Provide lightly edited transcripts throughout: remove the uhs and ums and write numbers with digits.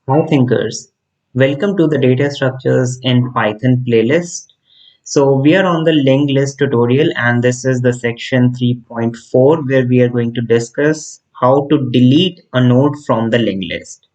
Hi thinkers, welcome to the data structures in Python playlist. So we are on the linked list tutorial and this is the section 3.4 where we are going to discuss how to delete a node from the linked list.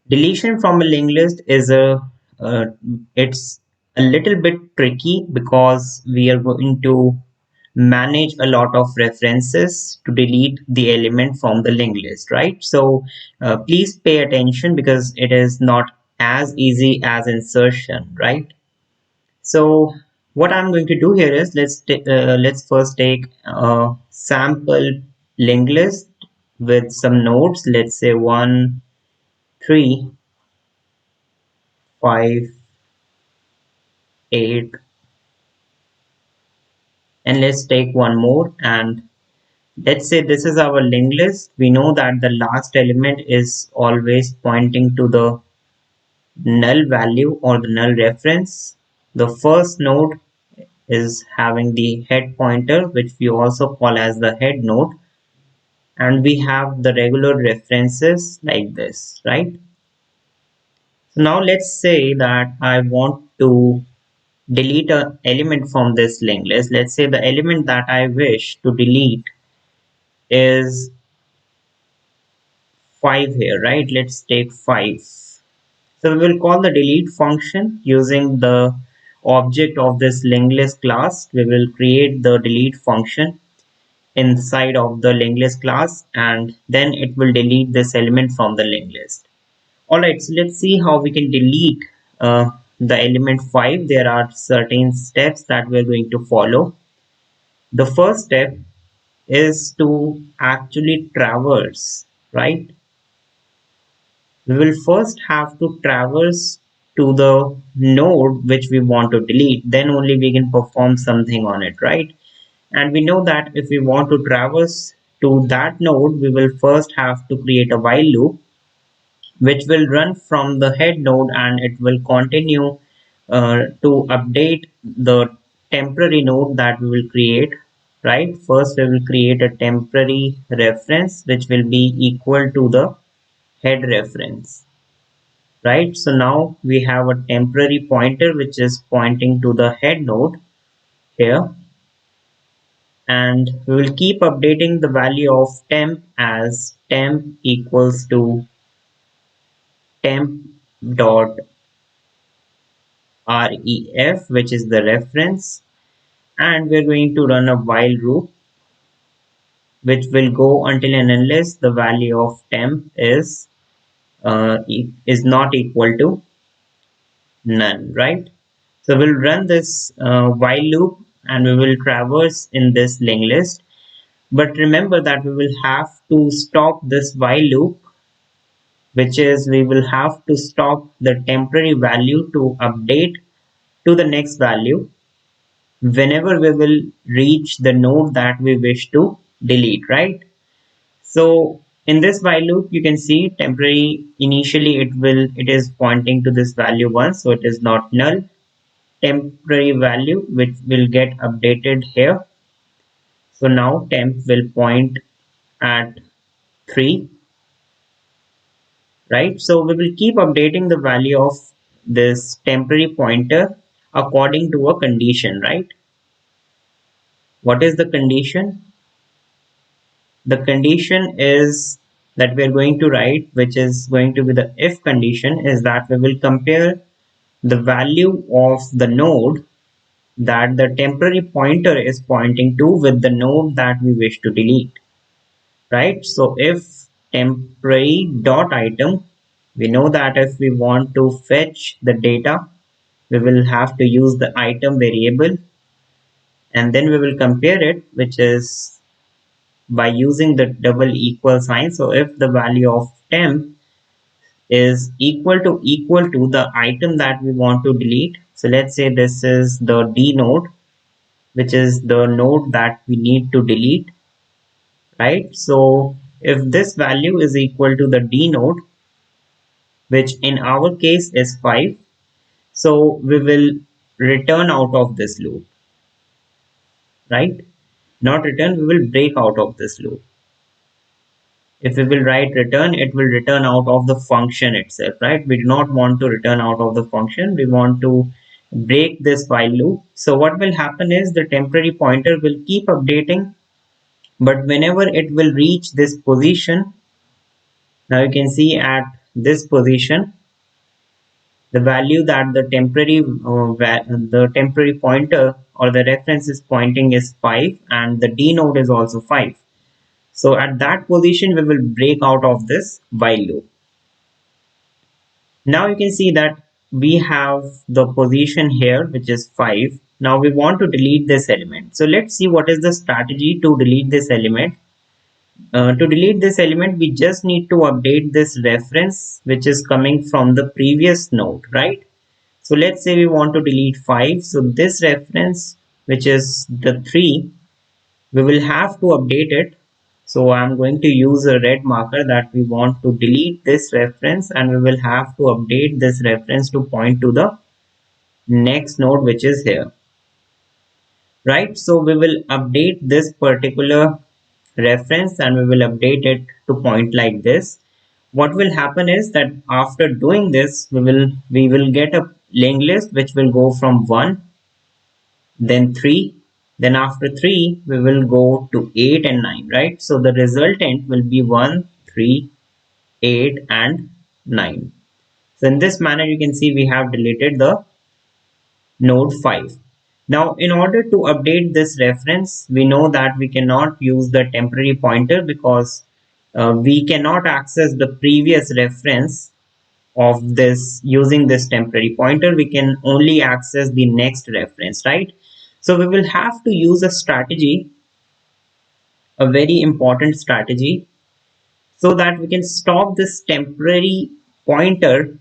Deletion from a linked list is uh, it's a little bit tricky because we are going to manage a lot of references to delete the element from the linked list, right? So please pay attention because it is not as easy as insertion, right? So what I'm going to do here is let's first take a sample linked list with some nodes. Let's say 1, 3, 5, 8, and let's take one more, and let's say this is our linked list. We know that the last element is always pointing to the null value or the null reference. The first node is having the head pointer, which we also call as the head node, and we have the regular references like this, right? So now let's say that I want to delete an element from this linked list. Let's say the element that I wish to delete is 5 here, right? Let's take 5. So we will call the delete function using the object of this linked list class. We will create the delete function inside of the linked list class and then it will delete this element from the linked list. Alright, so let's see how we can delete the element 5. There are certain steps that we're going to follow. The first step is to actually traverse, right? We will first have to traverse to the node which we want to delete, then only we can perform something on it, right? And we know that if we want to traverse to that node, we will first have to create a while loop which will run from the head node and it will continue to update the temporary node that we will create, right? First we will create a temporary reference which will be equal to the head reference, right? So now we have a temporary pointer which is pointing to the head node here, and we will keep updating the value of temp as temp equals to temp.ref, which is the reference, and we're going to run a while loop which will go until and unless the value of temp is not equal to none, right? So we'll run this while loop and we will traverse in this linked list. But remember that we will have to stop this while loop, which is we will have to stop the temporary value to update to the next value whenever we will reach the node that we wish to delete, right? So in this while loop, you can see temporary initially it is pointing to this value 1, so it is not null. Temporary value which will get updated here. So now temp will point at 3, right? So we will keep updating the value of this temporary pointer according to a condition, right? What is the condition? The condition is that we are going to write, which is going to be the if condition, is that we will compare the value of the node that the temporary pointer is pointing to with the node that we wish to delete, right? So if temporary dot item, we know that if we want to fetch the data, we will have to use the item variable and then we will compare it, which is by using the double equal sign. So if the value of temp is equal to the item that we want to delete, so let's say this is the D node, which is the node that we need to delete, right? So if this value is equal to the D node, which in our case is 5, so we will return out of this loop, right? Not return, we will break out of this loop. If we will write return, it will return out of the function itself, right? We do not want to return out of the function. We want to break this while loop. So what will happen is the temporary pointer will keep updating, but whenever it will reach this position, now you can see at this position, the value that the temporary pointer or the reference is pointing is 5, and the d node is also 5. So at that position, we will break out of this while loop. Now you can see that we have the position here, which is 5. Now we want to delete this element. So let's see what is the strategy to delete this element. To delete this element, we just need to update this reference, which is coming from the previous node, right? So let's say we want to delete 5. So this reference, which is the 3, we will have to update it. So I'm going to use a red marker that we want to delete this reference, and we will have to update this reference to point to the next node, which is here, right? So we will update this particular reference and we will update it to point like this. What will happen is that after doing this, we will get a linked list which will go from 1, then 3, then after 3 we will go to 8 and 9, right? So the resultant will be 1, 3, 8 and 9. So in this manner you can see we have deleted the node 5. Now in order to update this reference, we know that we cannot use the temporary pointer because we cannot access the previous reference of this using this temporary pointer. We can only access the next reference, right? So we will have to use a strategy, a very important strategy, so that we can stop this temporary pointer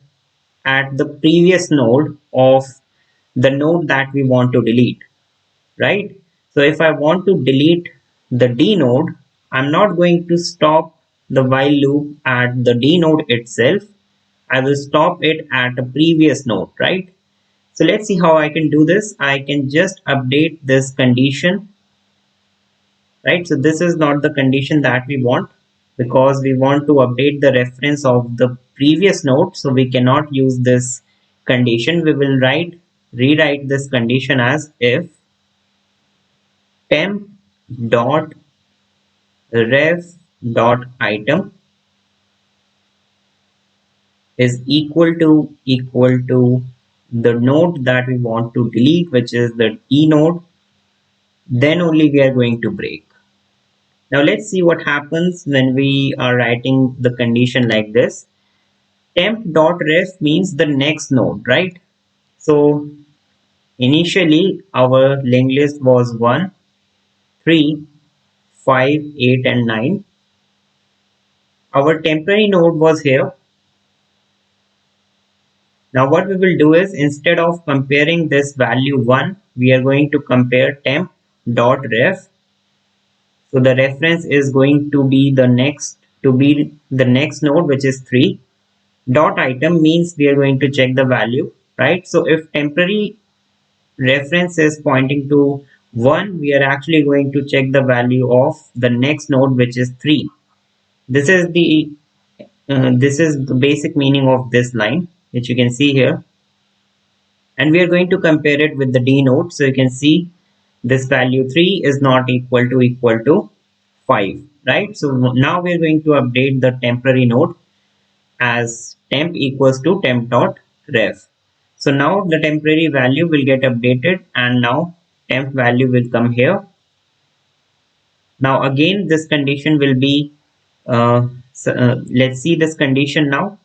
at the previous node of the node that we want to delete, right? So if I want to delete the D node, I'm not going to stop the while loop at the D node itself. I will stop it at a previous node, right? So let's see how I can do this. I can just update this condition, right? So this is not the condition that we want because we want to update the reference of the previous node. So we cannot use this condition. We will rewrite this condition as if temp.ref.item is equal to the node that we want to delete, which is the E node, then only we are going to break. Now let's see what happens when we are writing the condition like this. Temp.ref means the next node, right? So initially our linked list was 1, 3, 5, 8 and 9. Our temporary node was here. Now what we will do is instead of comparing this value 1, we are going to compare temp.ref. So the reference is going to be the next node, which is 3. Dot item means we are going to check the value, right? So if temporary reference is pointing to 1, we are actually going to check the value of the next node, which is 3. This is the basic meaning of this line, which you can see here, and we are going to compare it with the D node. So you can see this value 3 is not equal to 5, right? So now we are going to update the temporary node as temp equals to temp.ref. So now the temporary value will get updated and now temp value will come here. Now again this condition will be let's see this condition now,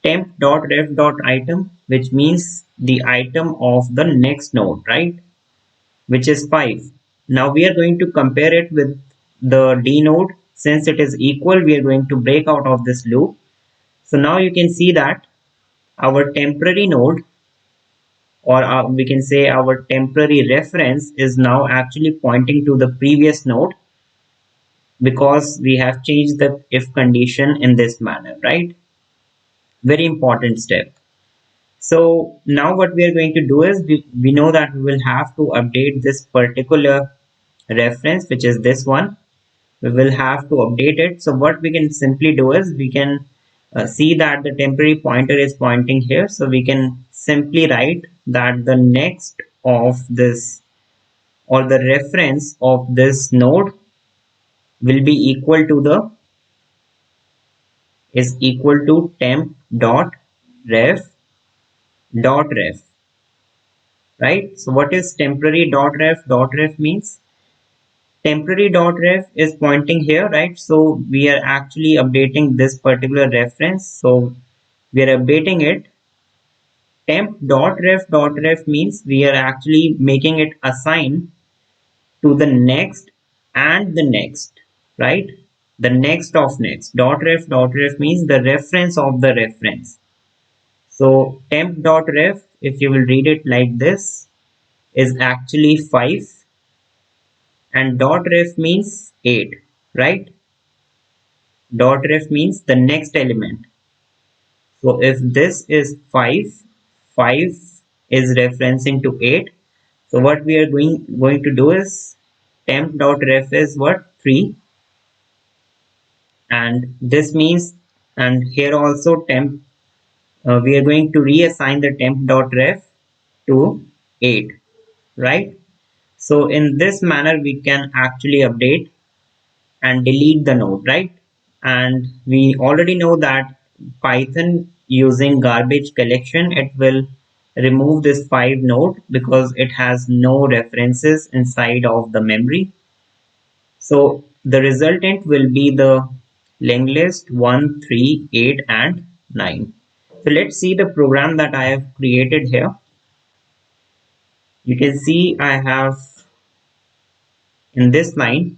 temp.ref.item, which means the item of the next node, right, which is 5. Now we are going to compare it with the D node. Since it is equal, we are going to break out of this loop. So now you can see that our temporary node, or we can say our temporary reference, is now actually pointing to the previous node because we have changed the if condition in this manner, right? Very important step. So now what we are going to do is we know that we will have to update this particular reference, which is this one. we will have to update it. So what we can simply do is we can see that the temporary pointer is pointing here. So we can simply write that the next of this, or the reference of this node, will be equal to the is equal to temp.ref.ref, right? So what is temporary dot ref? Dot ref means temporary dot ref is pointing here, right? So we are actually updating this particular reference. So we are updating it. Temp.ref.ref means we are actually making it assign to the next and the next, right? The next of next. Dot ref means the reference of the reference. So temp.ref, if you will read it like this, is actually 5, and dot ref means 8, right? Dot ref means the next element. So if this is 5, 5 is referencing to 8. So what we are going to do is temp.ref is what? 3, and this means, and here also temp, we are going to reassign the temp.ref to 8, right? So in this manner we can actually update and delete the node, right? And we already know that Python, using garbage collection, it will remove this 5 node because it has no references inside of the memory. So the resultant will be the linked list 1, 3, 8, and 9. So let's see the program that I have created here. You can see I have, in this line,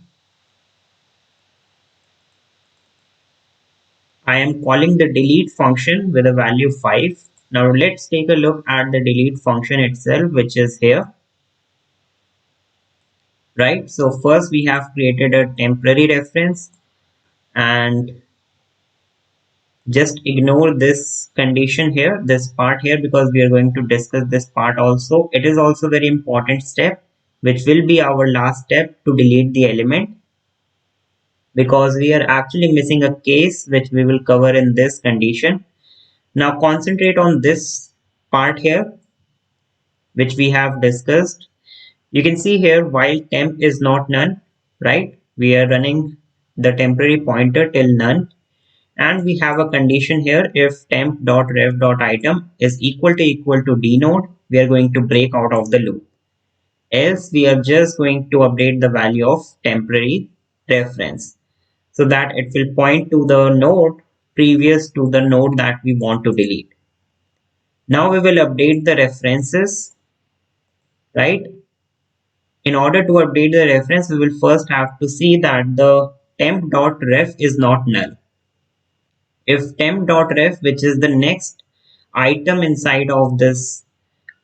I am calling the delete function with a value 5. Now let's take a look at the delete function itself, which is here, right? So first we have created a temporary reference, and just ignore this condition here, this part here, because we are going to discuss this part also. It is also very important step, which will be our last step to delete the element, because we are actually missing a case which we will cover in this condition. Now concentrate on this part here, which we have discussed. You can see here, while temp is not none, right? We are running the temporary pointer till none, and we have a condition here. If temp.ref.item is equal to d node, we are going to break out of the loop. Else we are just going to update the value of temporary reference, so that it will point to the node previous to the node that we want to delete. Now we will update the references, right? In order to update the reference, we will first have to see that the temp.ref is not null. If temp.ref, which is the next item inside of this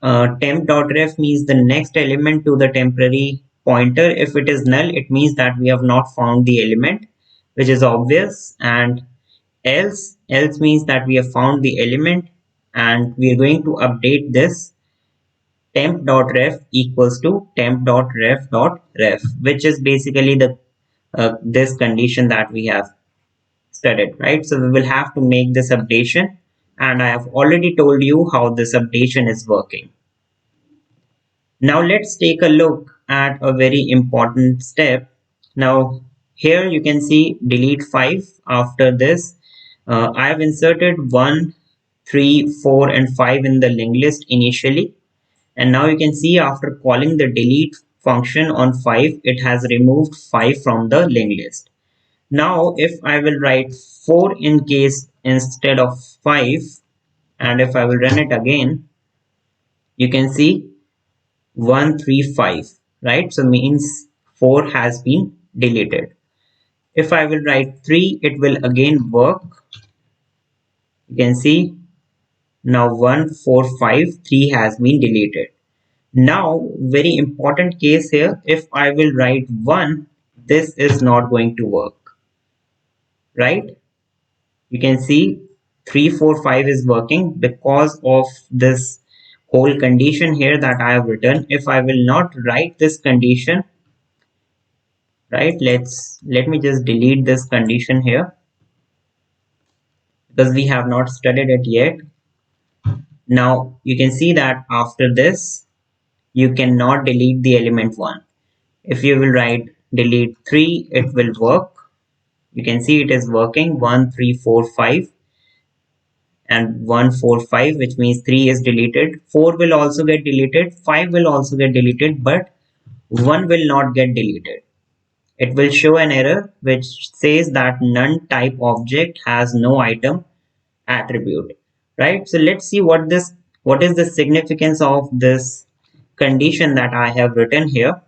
temp.ref, means the next element to the temporary pointer, if it is null, it means that we have not found the element, which is obvious. And else means that we have found the element, and we are going to update this temp.ref equals to temp.ref.ref, which is basically the this condition that we have studied, right? So we will have to make this updation, and I have already told you how this updation is working. Now let's take a look at a very important step. Now here you can see delete 5. After this, I have inserted 1, 3, 4, and 5 in the linked list initially. And now you can see, after calling the delete function on 5, it has removed 5 from the linked list. Now if I will write 4 in case instead of 5, and if I will run it again, you can see 135, right? So means 4 has been deleted. If I will write 3, it will again work. You can see now 1, 4, 5, 3 has been deleted. Now, very important case here, if I will write 1, this is not going to work, right? You can see 3, 4, 5 is working because of this whole condition here that I have written. If I will not write this condition, right? Let me just delete this condition here because we have not studied it yet. Now you can see that after this you cannot delete the element 1. If you will write delete 3, it will work. You can see it is working 1 3 4 5 and 1 4 5, which means 3 is deleted. 4 will also get deleted, 5 will also get deleted, but 1 will not get deleted. It will show an error which says that none type object has no item attribute, right? So let's see what is the significance of this condition that I have written here,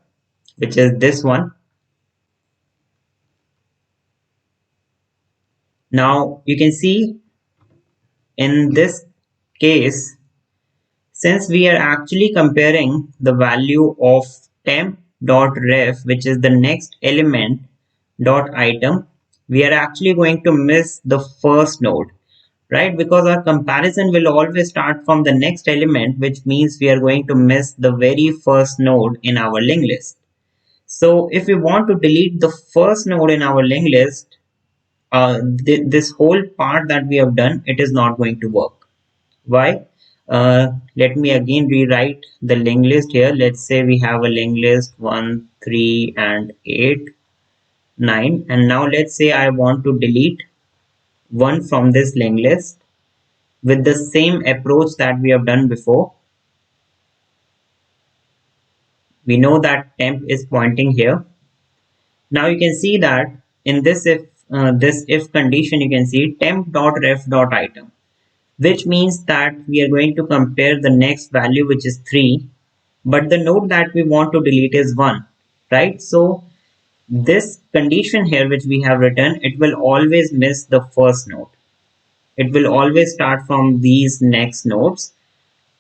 which is this one. Now you can see in this case, since we are actually comparing the value of temp.ref, which is the next element dot item, we are actually going to miss the first node, right? Because our comparison will always start from the next element, which means we are going to miss the very first node in our linked list. So if we want to delete the first node in our linked list, this whole part that we have done, it is not going to work. Why? Let me again rewrite the linked list here. Let's say we have a linked list 1, 3, and 8, 9. And now let's say I want to delete one from this linked list with the same approach that we have done before. We know that temp is pointing here. Now you can see that in this if condition, you can see temp.ref.item, which means that we are going to compare the next value, which is 3, but the node that we want to delete is 1, right? So this condition here which we have written, it will always miss the first node. It will always start from these next nodes,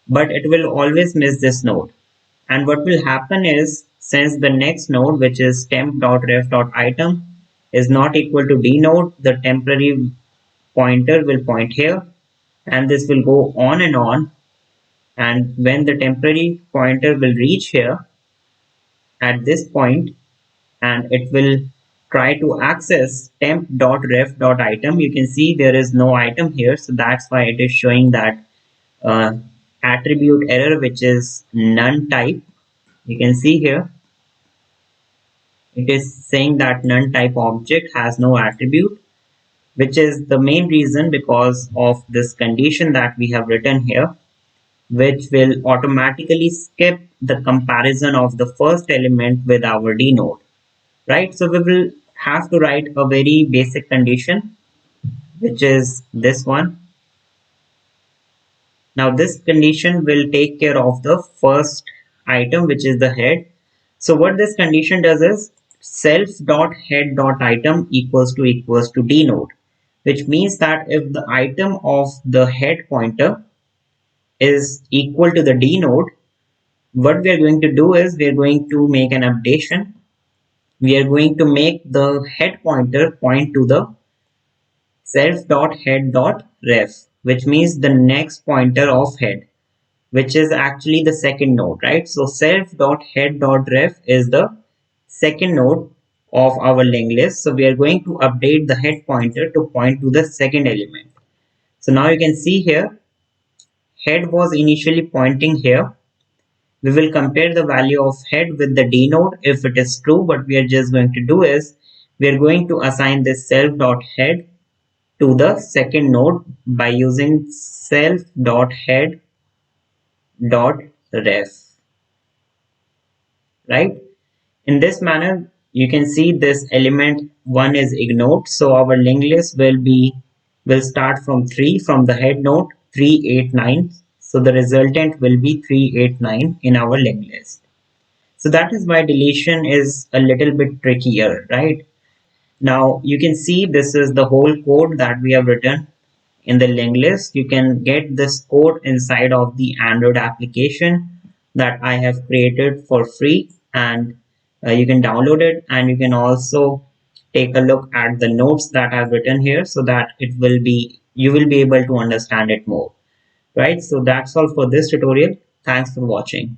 but it will always miss this node. And what will happen is, since the next node, which is temp.ref.item, is not equal to d node, the temporary pointer will point here, and this will go on and on. And when the temporary pointer will reach here at this point, and it will try to access temp.ref.item, you can see there is no item here, so that's why it is showing that uh, attribute error, which is none type. You can see here it is saying that none type object has no attribute, which is the main reason because of this condition that we have written here, which will automatically skip the comparison of the first element with our d node, right? So we will have to write a very basic condition, which is this one. Now this condition will take care of the first item, which is the head. So what this condition does is self.head.item equals to d node, which means that if the item of the head pointer is equal to the d node, what we are going to do is we are going to make an updation. We are going to make the head pointer point to the self.head.ref, which means the next pointer of head, which is actually the second node, right? So self.head.ref is the second node of our linked list. So we are going to update the head pointer to point to the second element. So now you can see here, head was initially pointing here. We will compare the value of head with the d node if it is true. What we are just going to do is we are going to assign this self.head to the second node by using self.head.ref, right? In this manner, you can see this element 1 is ignored. So our linked list will start from 3 from the head node 389. So the resultant will be 389 in our linked list. So that is why deletion is a little bit trickier, right? Now you can see this is the whole code that we have written in the linked list. You can get this code inside of the Android application that I have created for free, and you can download it, and you can also take a look at the notes that I've written here so that you will be able to understand it more, right? So that's all for this tutorial. Thanks for watching.